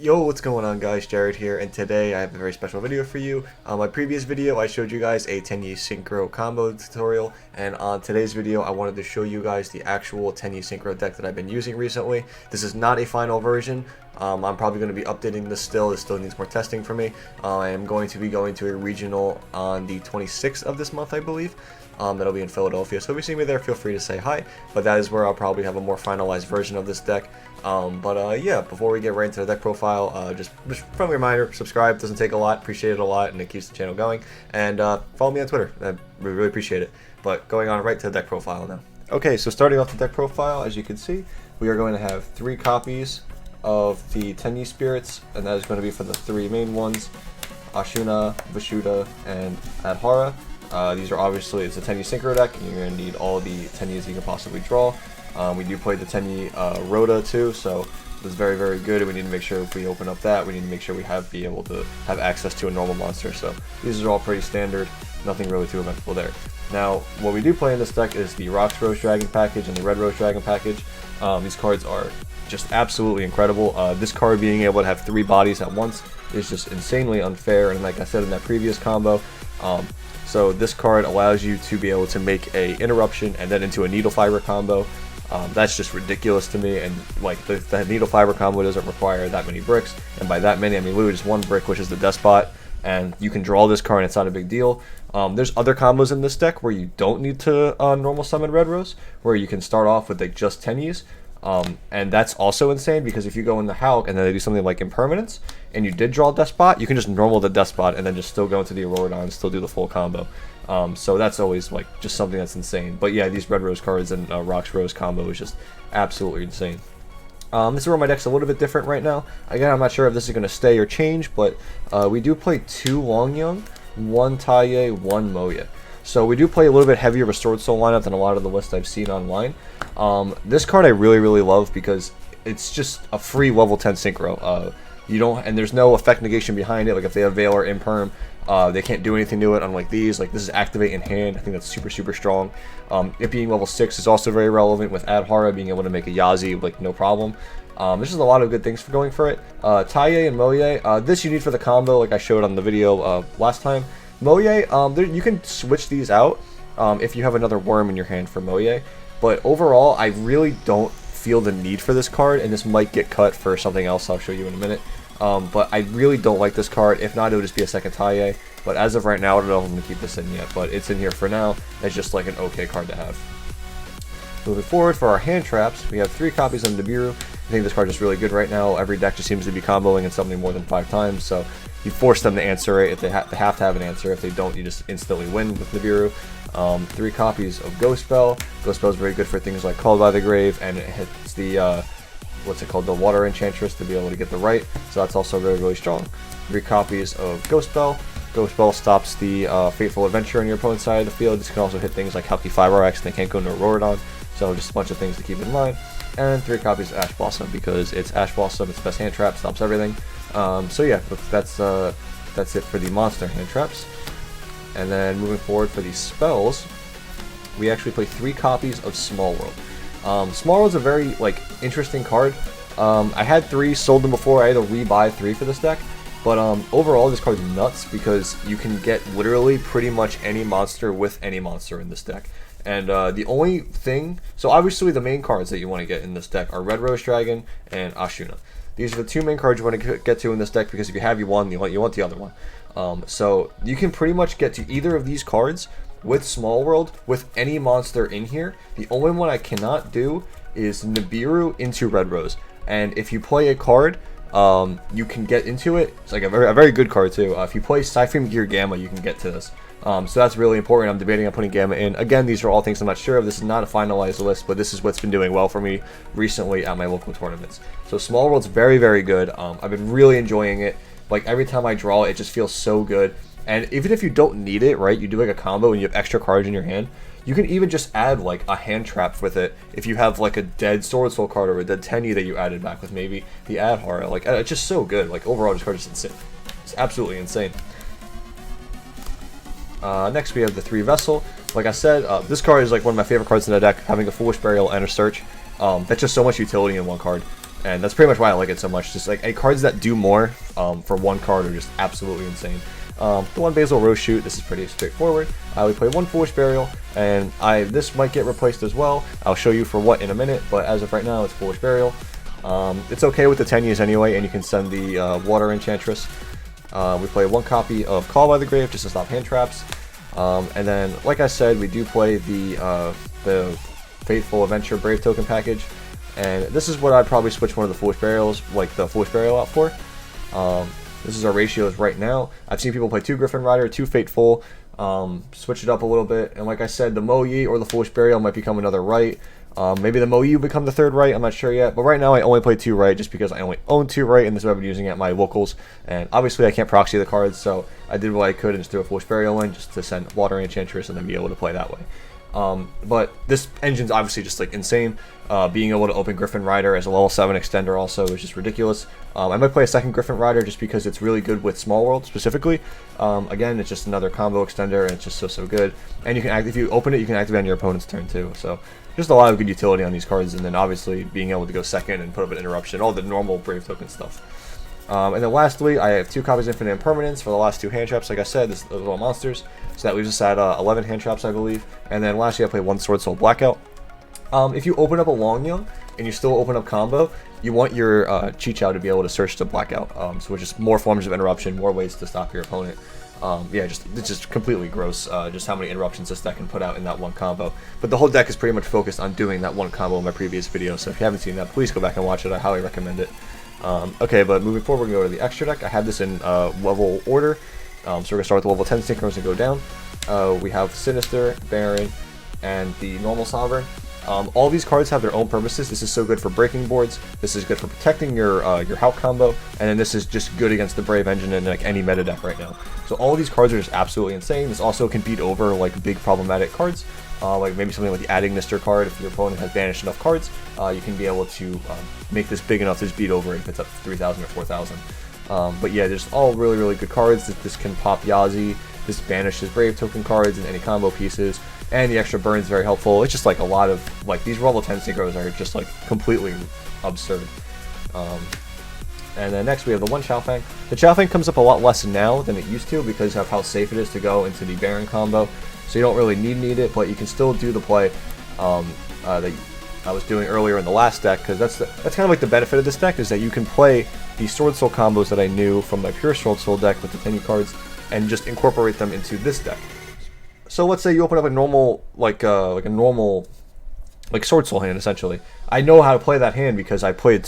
Yo, what's going on guys, Jared here, and today I have a very special video for you. On my previous video I showed you guys a Tenyi Synchro combo tutorial, and on today's video I wanted to show you guys the actual Tenyi Synchro deck that I've been using recently. This is not a final version. I'm probably going to be updating this still. This still needs more testing for me. I am going to be going to a regional on the 26th of this month, I believe. That'll be in Philadelphia, so if you see me there, feel free to say hi. But that is where I'll probably have a more finalized version of this deck. Yeah, before we get right into the deck profile, just friendly reminder, subscribe, doesn't take a lot, appreciate it a lot, and it keeps the channel going. And follow me on Twitter, I really appreciate it. But going on right to the deck profile now. Okay, so starting off the deck profile, as you can see, we are going to have 3 copies of the Tenyi spirits, and that is going to be for the 3 main ones, Ashuna, Vishuddha, and Adhara. These are obviously, it's a Tenyi Synchro deck, and you're going to need all the Tenyis you can possibly draw. We do play the Tenyi Rhoda too, so it's very, very good, and we need to make sure if we open up that, we need to make sure we be able to have access to a normal monster. So these are all pretty standard, nothing really too eventful there. Now, what we do play in this deck is the Rocks Rose Dragon package and the Red Rose Dragon package. These cards are just absolutely incredible. This card being able to have 3 bodies at once is just insanely unfair, and like I said in that previous combo, so this card allows you to be able to make a interruption and then into a needle fiber combo. That's just ridiculous to me, and like the needle fiber combo doesn't require that many bricks, and by that many I mean literally just 1 brick, which is the Despot, and you can draw this card and it's not a big deal. There's other combos in this deck where you don't need to normal summon Red Rose, where you can start off with like just Tenyis. And that's also insane, because if you go in the Hulk and then they do something like Impermanence and you did draw Despot, you can just normal the Despot and then just still go into the Auroradon and still do the full combo. So that's always like just something that's insane. But yeah, these Red Rose cards and Rocks Rose combo is just absolutely insane. This is where my deck's a little bit different right now. Again, I'm not sure if this is going to stay or change, but we do play 2 Longyang, 1 Taiye, 1 Moye. So we do play a little bit heavier of a Sword Soul lineup than a lot of the lists I've seen online. This card I really love because it's just a free level 10 Synchro. And there's no effect negation behind it. Like if they have Veil or Imperm, they can't do anything to it, unlike these. Like this is activate in hand. I think that's super strong. It being level 6 is also very relevant, with Adhara being able to make a Yazi like no problem. There's just a lot of good things for going for it. Taiye and Moye, this you need for the combo, like I showed on the video last time. Moye, you can switch these out if you have another worm in your hand for Moye, but overall I really don't feel the need for this card, and this might get cut for something else I'll show you in a minute. But I really don't like this card. If not, it would just be a second Taiye, but as of right now I don't know if I'm going to keep this in yet, but it's in here for now. It's just like an okay card to have. Moving forward, for our hand traps, we have 3 copies of Nibiru. I think this card is really good right now. Every deck just seems to be comboing in something more than 5 times, so you force them to answer it. If they have to have an answer. If they don't, you just instantly win with Nibiru. 3 copies of Ghost Spell. Ghost Spell is very good for things like Called by the Grave, and it hits the what's it called, the Water Enchantress, to be able to get the right. So that's also really strong. 3 copies of Ghost Spell. Ghost Spell stops the Fateful Adventure on your opponent's side of the field. This can also hit things like Halki Fiber Axe, and they can't go into Auroradon. So just a bunch of things to keep in mind. And 3 copies of Ash Blossom, because it's Ash Blossom, it's best hand trap, stops everything. So yeah, that's it for the monster hand traps. And then moving forward for the spells, we actually play 3 copies of Small World. Small World's a very interesting card. I had 3, sold them before. I had to rebuy 3 for this deck. But overall, this card's nuts because you can get literally pretty much any monster with any monster in this deck. And the only thing, so obviously the main cards that you want to get in this deck are Red Rose Dragon and Ashuna. These are the 2 main cards you want to get to in this deck, because if you have one, you want the other one. So you can pretty much get to either of these cards with Small World with any monster in here. The only one I cannot do is Nibiru into Red Rose. And if you play a card, you can get into it. It's like a very good card too. If you play Cypher Gear Gamma, you can get to this. So that's really important. I'm debating on putting Gamma in. Again, these are all things I'm not sure of. This is not a finalized list, but this is what's been doing well for me recently at my local tournaments. So Small World's very good. I've been really enjoying it. Like every time I draw, it just feels so good. And even if you don't need it, right, you do like a combo and you have extra cards in your hand, you can even just add like a hand trap with it if you have like a dead Sword Soul card or a dead Tenyi that you added back with maybe the Adhara. Like it's just so good. Like overall, this card is insane. It's absolutely insane. Next we have the 3 Vessel. Like I said, this card is like one of my favorite cards in the deck, having a Foolish Burial and a Search. That's just so much utility in one card. And that's pretty much why I like it so much. Just like cards that do more for one card are just absolutely insane. The one Basil Rose Shoot, this is pretty straightforward. We play one Foolish Burial, and this might get replaced as well. I'll show you for what in a minute, but as of right now, it's Foolish Burial. It's okay with the Tenyis anyway, and you can send the Water Enchantress. We play one copy of Call by the Grave just to stop hand traps. And then, like I said, we do play the Fateful Adventure Brave token package. And this is what I'd probably switch one of the Foolish Burials, like the Foolish Burial out for. This is our ratios right now. I've seen people play 2 Griffin Rider, 2 Fateful, switch it up a little bit. And like I said, the Moyi or the Foolish Burial might become another right. Maybe the Moyi will become the 3rd right, I'm not sure yet. But right now I only play 2 right just because I only own 2 right, and this is what I've been using at my locals. And obviously I can't proxy the cards, so I did what I could and just threw a Foolish Burial in just to send Water Enchantress and then be able to play that way. But this engine's obviously just like insane. Being able to open Griffin Rider as a level 7 extender also is just ridiculous. I might play a 2nd Griffin Rider just because it's really good with Small World specifically. Again, it's just another combo extender, and it's just so good. And you can if you open it, you can activate on your opponent's turn too. So just a lot of good utility on these cards, and then obviously being able to go 2nd and put up an interruption, all the normal Brave token stuff. And then lastly, I have 2 copies of Infinite Impermanence for the last 2 hand traps. Like I said, those little monsters. So that leaves us at 11 hand traps, I believe. And then lastly, I play 1 Sword Soul Blackout. If you open up a Long Young and you still open up combo, you want your Chichao to be able to search to Blackout. So which is more forms of interruption, more ways to stop your opponent. Yeah, it's just completely gross, just how many interruptions this deck can put out in that one combo. But the whole deck is pretty much focused on doing that one combo in my previous video, so if you haven't seen that, please go back and watch it. I highly recommend it. Okay, but moving forward, we're going to go to the extra deck. I have this in level order, so we're going to start with the level 10 Synchros and go down. We have Sinister, Baron, and the normal Sovereign. All these cards have their own purposes. This is so good for breaking boards. This is good for protecting your Hulk combo, and then this is just good against the Brave engine in like any meta deck right now. So all these cards are just absolutely insane. This also can beat over like big problematic cards, like maybe something like the Adding Mister card. If your opponent has banished enough cards, you can be able to make this big enough to just beat over it if it's up to 3,000 or 4,000. But yeah, there's all really good cards. This can pop Yazi. This banishes Brave token cards and any combo pieces. And the extra burn is very helpful. It's just like a lot of, like, these level 10 synchros are just like completely absurd. And then next we have the one Chaofeng. The Chaofeng comes up a lot less now than it used to because of how safe it is to go into the Baron combo. So you don't really need it, but you can still do the play that I was doing earlier in the last deck, because that's kind of like the benefit of this deck, is that you can play the Sword Soul combos that I knew from my pure Sword Soul deck with the Tenyi cards and just incorporate them into this deck. So let's say you open up a normal, like a normal Sword Soul hand, essentially. I know how to play that hand because I played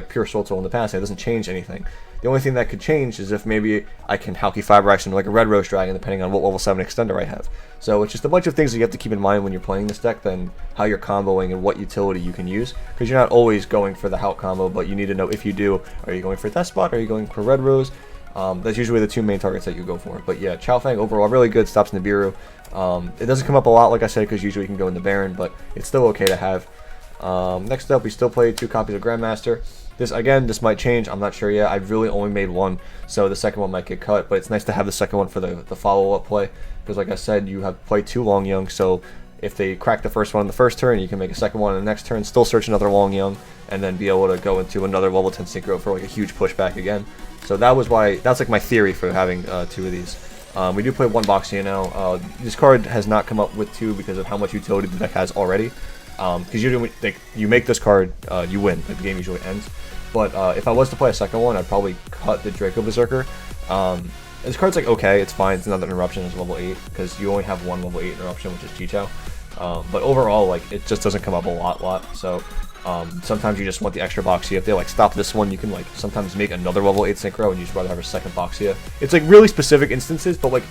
pure Sword Soul in the past, and it doesn't change anything. The only thing that could change is if maybe I can Halki Fiber Action like a Red Rose Dragon, depending on what level 7 extender I have. So it's just a bunch of things that you have to keep in mind when you're playing this deck, then how you're comboing and what utility you can use. Because you're not always going for the Hulk combo, but you need to know if you do, are you going for Death Spot, are you going for Red Rose? That's usually the 2 main targets that you go for. But yeah, Chaofeng overall really good, stops Nibiru. It doesn't come up a lot, like I said, because usually you can go into Baron, but it's still okay to have. Next up, we still play 2 copies of Grandmaster. This might change, I'm not sure yet. I've really only made 1, so the second one might get cut, but it's nice to have the second one for the follow-up play, because like I said, you have played 2 Long Young, so if they crack the first one in the first turn, you can make a second one in the next turn, still search another Long Young, and then be able to go into another level 10 Synchro for like a huge pushback again. So that's like my theory for having 2 of these. We do play 1 Boxia now. This card has not come up with 2 because of how much utility the deck has already. Because usually, you make this card, you win. Like, the game usually ends. But if I was to play a second one, I'd probably cut the Draco Berserker. This card's like okay, it's fine. It's another interruption. It's level 8 because you only have 1 level 8 interruption, which is Chichao. But overall, like, it just doesn't come up a lot. So sometimes you just want the extra Boxia. If they like stop this one, you can like sometimes make another level 8 Synchro, and you just rather have a second Boxia. It's like really specific instances, but like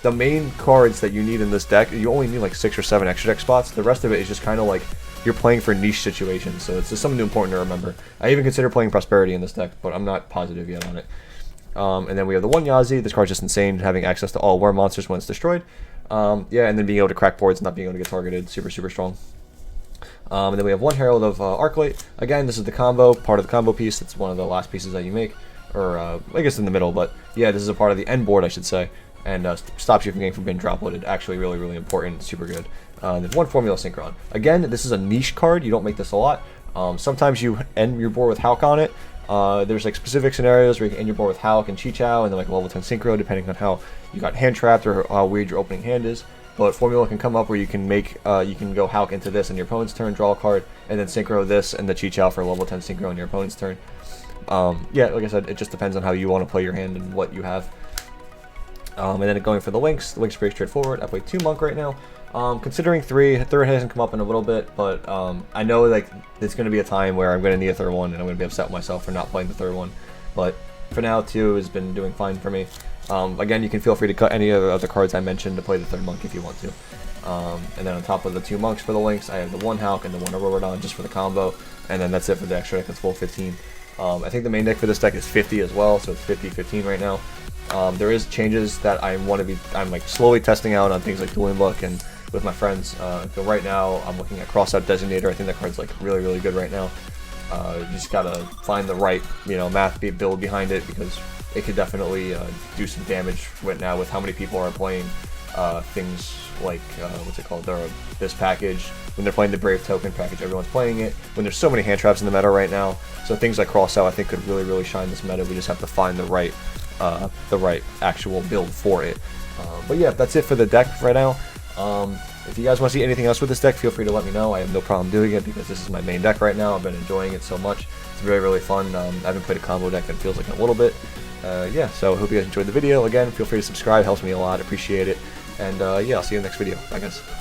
the main cards that you need in this deck, you only need like 6 or 7 extra deck spots. The rest of it is just kind of like you're playing for niche situations, so it's just something important to remember. I even consider playing Prosperity in this deck, but I'm not positive yet on it. And then we have the one Yazi. This card's just insane, having access to all war monsters when it's destroyed. Yeah, and then being able to crack boards, not being able to get targeted, super strong. And then we have 1 Herald of Arclight. Again, this is the combo, part of the combo piece. It's one of the last pieces that you make, or I guess in the middle, but yeah, this is a part of the end board, I should say, and stops you from getting being drop loaded. Actually really important, super good. There's 1 Formula Synchron. Again, this is a niche card, you don't make this a lot. Sometimes you end your board with Hulk on it. There's like specific scenarios where you can end your board with Hulk and Chi-Chow and then like level 10 Synchro, depending on how you got hand trapped or how weird your opening hand is. But formula can come up where you can make you can go Hulk into this on your opponent's turn, draw a card, and then Synchro this and the Chi-Chow for level 10 Synchro on your opponent's turn. Yeah, like I said, it just depends on how you want to play your hand and what you have. And then going for the links are pretty straightforward. I play 2 Monk right now. Considering 3, third hasn't come up in a little bit, but I know like there's going to be a time where I'm going to need a third one, and I'm going to be upset with myself for not playing the third one. But for now, 2 has been doing fine for me. Again, you can feel free to cut any of the cards I mentioned to play the third Monk if you want to. And then on top of the 2 Monks for the links, I have the 1 Hulk and the 1 Auroradon just for the combo, and then that's it for the extra deck. That's full 15. I think the main deck for this deck is 50 as well, so it's 50-15 right now. There is changes that I'm like slowly testing out on things like Dueling Book and with my friends. So right now I'm looking at Crossout Designator. I think that card's like really good right now. You just gotta find the right math build behind it, because it could definitely do some damage right now with how many people are playing things like what's it called? This package. When they're playing the Brave Token package, everyone's playing it. When there's so many hand traps in the meta right now, so things like Crossout I think could really shine this meta. We just have to find the right actual build for it. But yeah, that's it for the deck right now. If you guys want to see anything else with this deck, feel free to let me know. I have no problem doing it because this is my main deck right now. I've been enjoying it so much. It's really fun. I haven't played a combo deck that feels like in a little bit. Yeah, so I hope you guys enjoyed the video. Again, feel free to subscribe. It helps me a lot. Appreciate it. And yeah, I'll see you in the next video. Bye, guys.